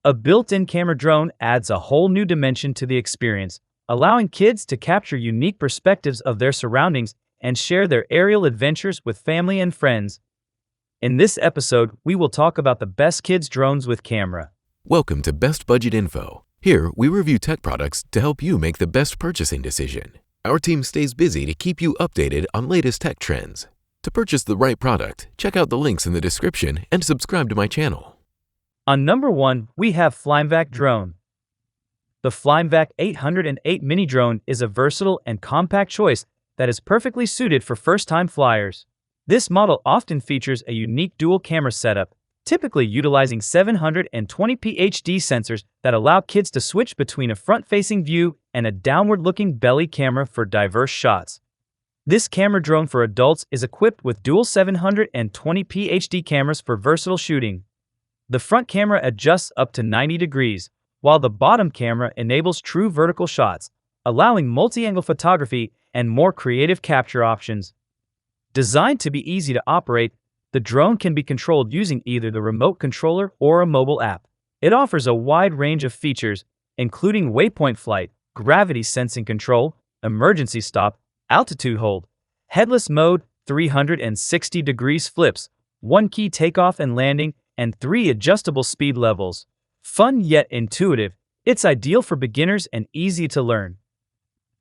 A built-in camera drone adds a whole new dimension to the experience, allowing kids to capture unique perspectives of their surroundings and share their aerial adventures with family and friends. In this episode, we will talk about the best kids' drones with camera. Welcome to Best Budget Info. Here, we review tech products to help you make the best purchasing decision. Our team stays busy to keep you updated on latest tech trends. To purchase the right product, check out the links in the description and subscribe to my channel. On number 1, we have Flymevac drone. The Flymevac 808 mini drone is a versatile and compact choice that is perfectly suited for first-time flyers. This model often features a unique dual camera setup, typically utilizing 720p HD sensors that allow kids to switch between a front-facing view and a downward-looking belly camera for diverse shots. This camera drone for adults is equipped with dual 720p HD cameras for versatile shooting. The front camera adjusts up to 90 degrees, while the bottom camera enables true vertical shots, allowing multi-angle photography and more creative capture options. Designed to be easy to operate, the drone can be controlled using either the remote controller or a mobile app. It offers a wide range of features, including waypoint flight, gravity sensing control, emergency stop, altitude hold, headless mode, 360 degrees flips, one-key takeoff and landing, and 3 adjustable speed levels. Fun yet intuitive, it's ideal for beginners and easy to learn.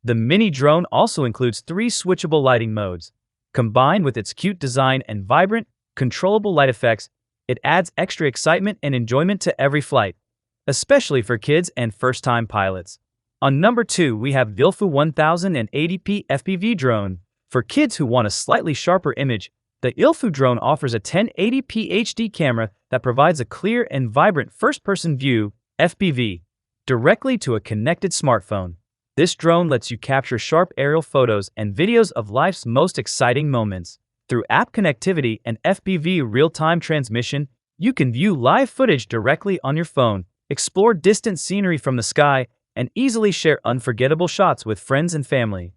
The mini drone also includes 3 switchable lighting modes. Combined with its cute design and vibrant, controllable light effects, it adds extra excitement and enjoyment to every flight, especially for kids and first-time pilots. On number 2, we have YLFU 1080p FPV drone. For kids who want a slightly sharper image, the YLFU drone offers a 1080p HD camera that provides a clear and vibrant first-person view, FPV, directly to a connected smartphone. This drone lets you capture sharp aerial photos and videos of life's most exciting moments. Through app connectivity and FPV real-time transmission, you can view live footage directly on your phone, explore distant scenery from the sky, and easily share unforgettable shots with friends and family.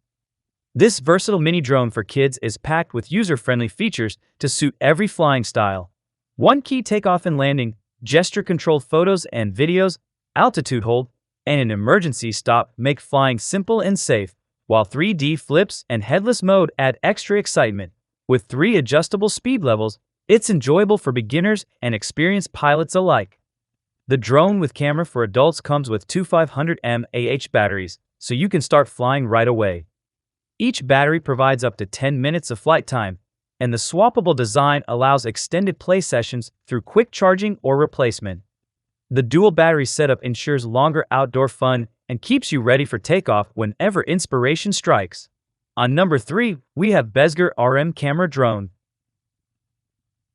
This versatile mini drone for kids is packed with user-friendly features to suit every flying style. One-key takeoff and landing, gesture-controlled photos and videos, altitude hold, and an emergency stop make flying simple and safe, while 3D flips and headless mode add extra excitement. With 3 adjustable speed levels, it's enjoyable for beginners and experienced pilots alike. The drone with camera for adults comes with 2 500mAh batteries, so you can start flying right away. Each battery provides up to 10 minutes of flight time, and the swappable design allows extended play sessions through quick charging or replacement. The dual battery setup ensures longer outdoor fun and keeps you ready for takeoff whenever inspiration strikes. On number 3, we have Bezgar RM camera drone.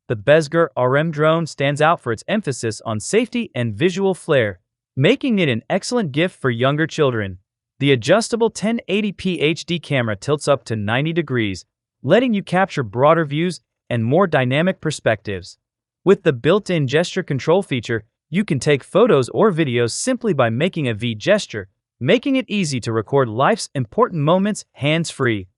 The Bezgar RM drone stands out for its emphasis on safety and visual flair, making it an excellent gift for younger children. The adjustable 1080p HD camera tilts up to 90 degrees, letting you capture broader views and more dynamic perspectives. With the built-in gesture control feature, you can take photos or videos simply by making a V gesture, making it easy to record life's important moments hands-free.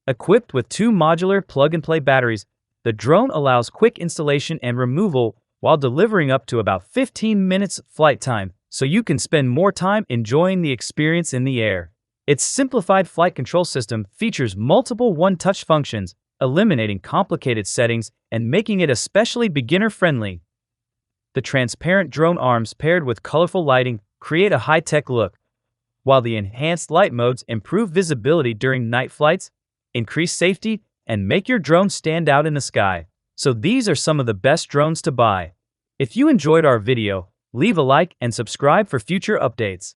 Equipped with 2 modular plug-and-play batteries, the drone allows quick installation and removal while delivering up to about 15 minutes flight time, so you can spend more time enjoying the experience in the air. Its simplified flight control system features multiple one-touch functions, eliminating complicated settings and making it especially beginner-friendly. The transparent drone arms paired with colorful lighting create a high-tech look, while the enhanced light modes improve visibility during night flights, increase safety, and make your drone stand out in the sky. So these are some of the best drones to buy. If you enjoyed our video, leave a like and subscribe for future updates.